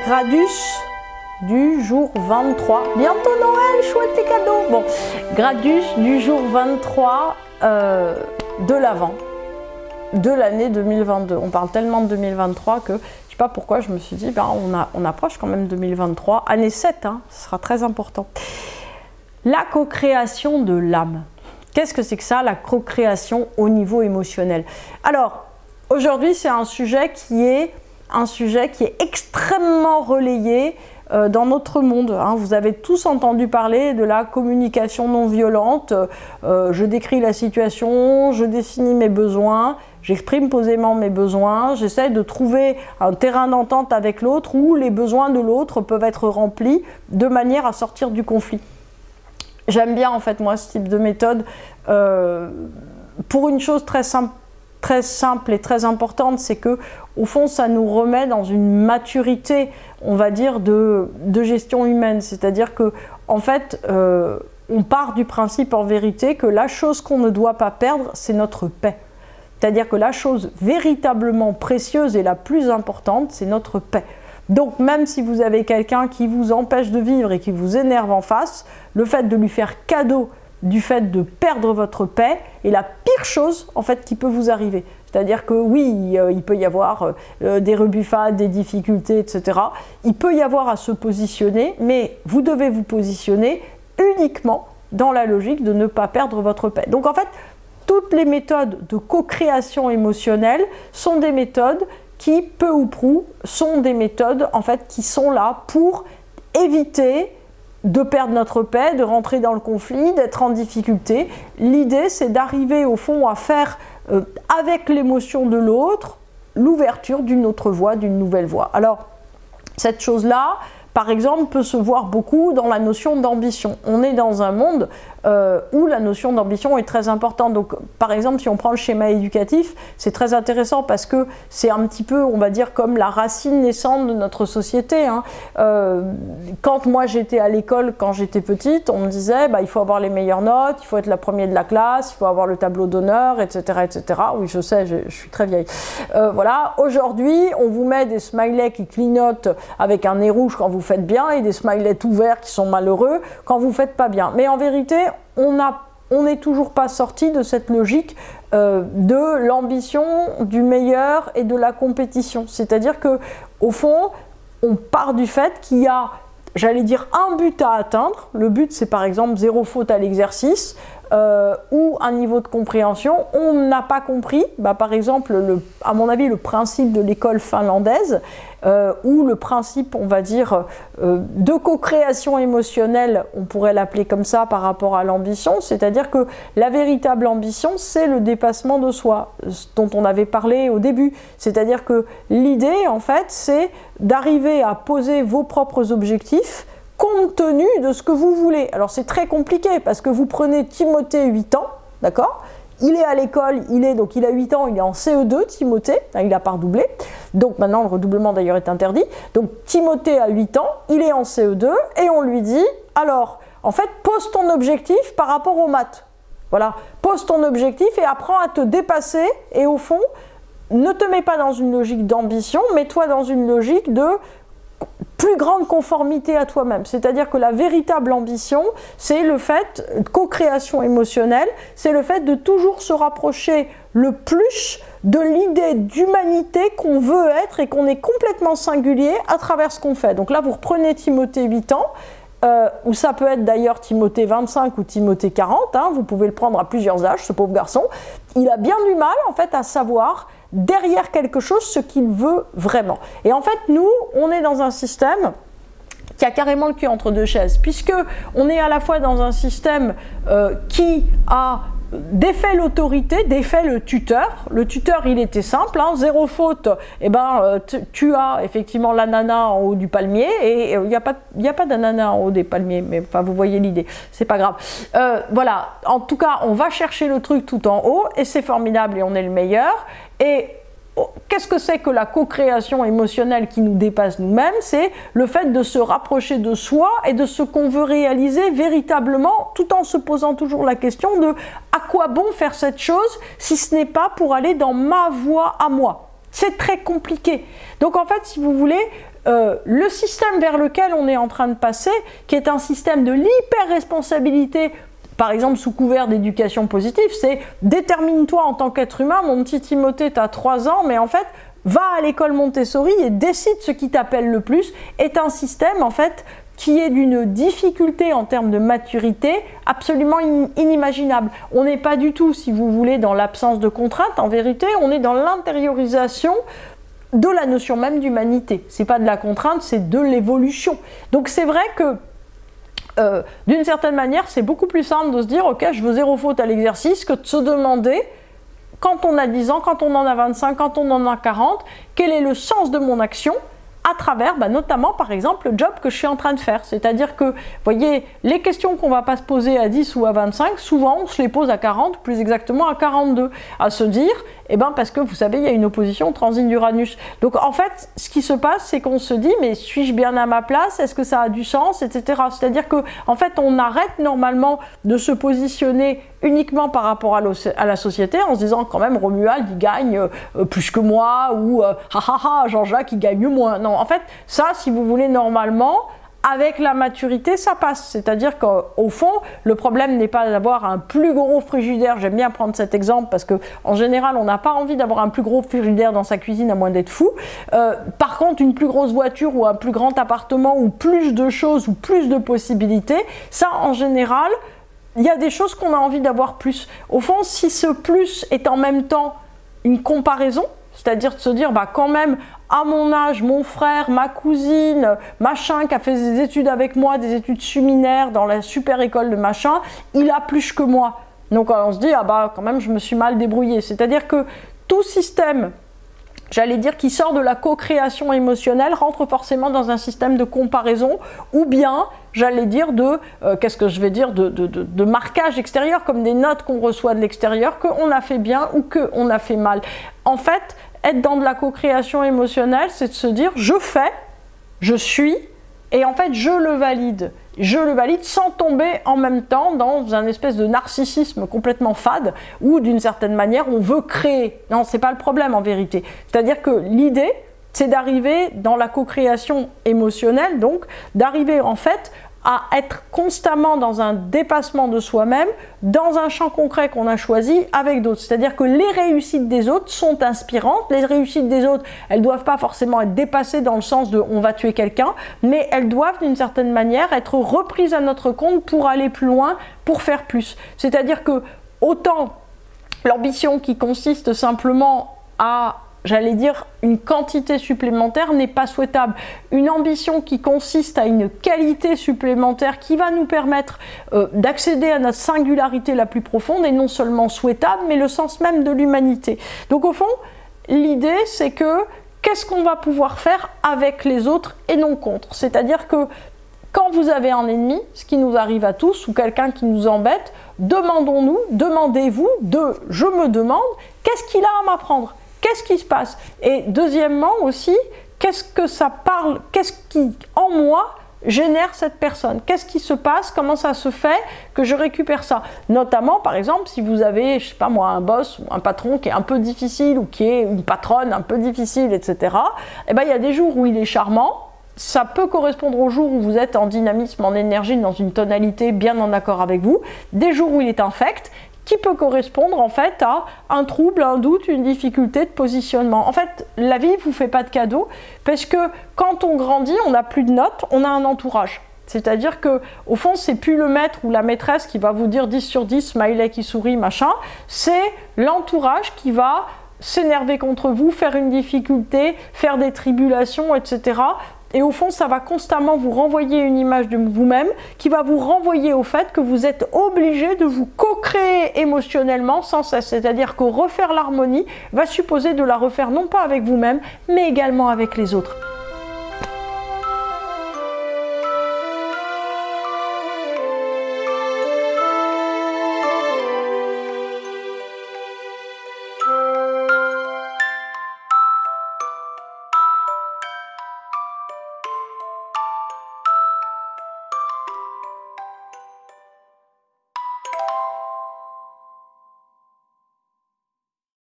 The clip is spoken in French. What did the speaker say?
Gradus du jour 23. Bientôt Noël, chouette les cadeaux. Bon, Gradus du jour 23 de l'Avent de l'année 2022. On parle tellement de 2023 que je ne sais pas pourquoi je me suis dit, ben, on approche quand même 2023. Année 7, hein, ce sera très important. La co-création de l'âme. Qu'est-ce que c'est que ça, la co-création au niveau émotionnel? Alors, aujourd'hui, c'est un sujet qui est extrêmement relayé dans notre monde. Hein. Vous avez tous entendu parler de la communication non violente. Je décris la situation, je définis mes besoins, j'exprime posément mes besoins, j'essaie de trouver un terrain d'entente avec l'autre où les besoins de l'autre peuvent être remplis de manière à sortir du conflit. J'aime bien en fait moi ce type de méthode pour une chose très simple et très importante, c'est que au fond ça nous remet dans une maturité, on va dire, de gestion humaine. C'est-à-dire que en fait on part du principe en vérité que la chose qu'on ne doit pas perdre, c'est notre paix. C'est-à-dire que la chose véritablement précieuse et la plus importante, c'est notre paix. Donc même si vous avez quelqu'un qui vous empêche de vivre et qui vous énerve en face, le fait de lui faire cadeau du fait de perdre votre paix est la pire chose en fait qui peut vous arriver. C'est-à-dire que oui, il peut y avoir des rebuffades, des difficultés, etc. Il peut y avoir à se positionner, mais vous devez vous positionner uniquement dans la logique de ne pas perdre votre paix. Donc en fait, toutes les méthodes de co-création émotionnelle sont des méthodes qui, peu ou prou, sont des méthodes en fait qui sont là pour éviter de perdre notre paix, de rentrer dans le conflit, d'être en difficulté. L'idée, c'est d'arriver au fond à faire avec l'émotion de l'autre l'ouverture d'une autre voie, d'une nouvelle voie. Alors, cette chose-là, par exemple, peut se voir beaucoup dans la notion d'ambition. On est dans un monde où la notion d'ambition est très importante. Donc, par exemple, si on prend le schéma éducatif, c'est très intéressant parce que c'est un petit peu, on va dire, comme la racine naissante de notre société. Hein. Quand moi j'étais à l'école, quand j'étais petite, on me disait bah, il faut avoir les meilleures notes, il faut être la première de la classe, il faut avoir le tableau d'honneur, etc., etc. Oui, je sais, je suis très vieille. Voilà. Aujourd'hui, on vous met des smileys qui clignotent avec un nez rouge quand vous faites bien et des smileys tout verts qui sont malheureux quand vous faites pas bien. Mais en vérité, on n'est toujours pas sorti de cette logique de l'ambition, du meilleur et de la compétition. C'est-à-dire que au fond, on part du fait qu'il y a, j'allais dire, un but à atteindre. Le but, c'est par exemple 0 faute à l'exercice ou un niveau de compréhension. On n'a pas compris, bah, par exemple, à mon avis, le principe de l'école finlandaise ou le principe, on va dire, de co-création émotionnelle, on pourrait l'appeler comme ça par rapport à l'ambition, c'est-à-dire que la véritable ambition, c'est le dépassement de soi, dont on avait parlé au début. C'est-à-dire que l'idée, en fait, c'est d'arriver à poser vos propres objectifs compte tenu de ce que vous voulez. Alors c'est très compliqué parce que vous prenez Timothée 8 ans, d'accord ? Il est à l'école, donc il a 8 ans, il est en CE2, Timothée, il n'a pas redoublé, donc maintenant le redoublement d'ailleurs est interdit. Donc Timothée a 8 ans, il est en CE2 et on lui dit, alors en fait pose ton objectif par rapport aux maths. Voilà, pose ton objectif et apprends à te dépasser et au fond, ne te mets pas dans une logique d'ambition, mets-toi dans une logique de plus grande conformité à toi-même. C'est-à-dire que la véritable ambition, c'est le fait, co-création émotionnelle, c'est le fait de toujours se rapprocher le plus de l'idée d'humanité qu'on veut être et qu'on est complètement singulier à travers ce qu'on fait. Donc là, vous reprenez Timothée 8 ans, ou ça peut être d'ailleurs Timothée 25 ou Timothée 40, hein, vous pouvez le prendre à plusieurs âges, ce pauvre garçon. Il a bien du mal en fait à savoir derrière quelque chose ce qu'il veut vraiment. Et en fait, nous, on est dans un système qui a carrément le cul entre deux chaises, puisque on est à la fois dans un système qui a défait l'autorité, défait le tuteur. Le tuteur, il était simple, hein, 0 faute, eh ben, tu as effectivement l'ananas en haut du palmier, et il n'y a pas d'ananas en haut des palmiers, mais enfin, vous voyez l'idée, c'est pas grave. Voilà, en tout cas, on va chercher le truc tout en haut, et c'est formidable, et on est le meilleur. Et qu'est-ce que c'est que la co-création émotionnelle qui nous dépasse nous-mêmes? C'est le fait de se rapprocher de soi et de ce qu'on veut réaliser véritablement, tout en se posant toujours la question de à quoi bon faire cette chose si ce n'est pas pour aller dans ma voie à moi. C'est très compliqué. Donc en fait, si vous voulez, le système vers lequel on est en train de passer, qui est un système de l'hyper-responsabilité, par exemple sous couvert d'éducation positive, c'est détermine-toi en tant qu'être humain, mon petit Timothée, tu as 3 ans, mais en fait, va à l'école Montessori et décide ce qui t'appelle le plus, est un système en fait qui est d'une difficulté en termes de maturité absolument inimaginable. On n'est pas du tout, si vous voulez, dans l'absence de contraintes, en vérité, on est dans l'intériorisation de la notion même d'humanité. C'est pas de la contrainte, c'est de l'évolution. Donc c'est vrai que d'une certaine manière, c'est beaucoup plus simple de se dire « Ok, je veux 0 faute à l'exercice » que de se demander, quand on a 10 ans, quand on en a 25, quand on en a 40, quel est le sens de mon action à travers, notamment, par exemple, le job que je suis en train de faire. C'est-à-dire que, vous voyez, les questions qu'on ne va pas se poser à 10 ou à 25, souvent, on se les pose à 40, plus exactement à 42. À se dire, parce que, vous savez, il y a une opposition au transit d'Uranus. Donc, en fait, ce qui se passe, c'est qu'on se dit, mais suis-je bien à ma place? Est-ce que ça a du sens? Etc. C'est-à-dire que, en fait, on arrête normalement de se positionner uniquement par rapport à la société, en se disant, quand même, Romuald, il gagne plus que moi, ou Jean-Jacques, il gagne moins. Non, en fait, ça, si vous voulez, normalement, avec la maturité, ça passe. C'est-à-dire qu'au fond, le problème n'est pas d'avoir un plus gros frigidaire. J'aime bien prendre cet exemple parce qu'en général, on n'a pas envie d'avoir un plus gros frigidaire dans sa cuisine à moins d'être fou. Par contre, une plus grosse voiture ou un plus grand appartement ou plus de choses ou plus de possibilités, ça, en général, il y a des choses qu'on a envie d'avoir plus. Au fond, si ce plus est en même temps une comparaison, c'est-à-dire de se dire, quand même, à mon âge, mon frère, ma cousine, machin, qui a fait des études avec moi, des études suminaires dans la super école de machin, il a plus que moi. Donc on se dit, quand même, je me suis mal débrouillée. C'est-à-dire que tout système, j'allais dire, qui sort de la co-création émotionnelle, rentre forcément dans un système de comparaison, ou bien, j'allais dire, de marquage extérieur, comme des notes qu'on reçoit de l'extérieur, qu'on a fait bien ou qu'on a fait mal. En fait, être dans de la co-création émotionnelle, c'est de se dire, je fais, je suis, et en fait, je le valide. Je le valide sans tomber en même temps dans un espèce de narcissisme complètement fade, où d'une certaine manière, on veut créer. Non, c'est pas le problème en vérité. C'est-à-dire que l'idée, c'est d'arriver dans la co-création émotionnelle, donc d'arriver en fait à être constamment dans un dépassement de soi-même, dans un champ concret qu'on a choisi avec d'autres. C'est-à-dire que les réussites des autres sont inspirantes. Les réussites des autres, elles ne doivent pas forcément être dépassées dans le sens de « on va tuer quelqu'un », mais elles doivent d'une certaine manière être reprises à notre compte pour aller plus loin, pour faire plus. C'est-à-dire que autant l'ambition qui consiste simplement à, j'allais dire, une quantité supplémentaire n'est pas souhaitable. Une ambition qui consiste à une qualité supplémentaire qui va nous permettre d'accéder à notre singularité la plus profonde est non seulement souhaitable, mais le sens même de l'humanité. Donc au fond, l'idée c'est que qu'est-ce qu'on va pouvoir faire avec les autres et non contre? C'est-à-dire que quand vous avez un ennemi, ce qui nous arrive à tous, ou quelqu'un qui nous embête, demandons-nous, demandez-vous je me demande, qu'est-ce qu'il a à m'apprendre? Qu'est-ce qui se passe? Et deuxièmement aussi, qu'est-ce que ça parle? Qu'est-ce qui, en moi, génère cette personne? Qu'est-ce qui se passe? Comment ça se fait que je récupère ça? Notamment, par exemple, si vous avez, je sais pas moi, un boss ou un patron qui est un peu difficile ou qui est une patronne un peu difficile, etc. Il y a des jours où il est charmant. Ça peut correspondre aux jours où vous êtes en dynamisme, en énergie, dans une tonalité bien en accord avec vous. Des jours où il est infect, qui peut correspondre en fait à un trouble, un doute, une difficulté de positionnement. En fait, la vie ne vous fait pas de cadeaux, parce que quand on grandit, on n'a plus de notes, on a un entourage. C'est-à-dire que au fond, c'est plus le maître ou la maîtresse qui va vous dire 10 sur 10, smiley qui sourit, machin, c'est l'entourage qui va s'énerver contre vous, faire une difficulté, faire des tribulations, etc. Et au fond, ça va constamment vous renvoyer une image de vous-même qui va vous renvoyer au fait que vous êtes obligé de vous co-créer émotionnellement sans cesse. C'est-à-dire que refaire l'harmonie va supposer de la refaire non pas avec vous-même, mais également avec les autres.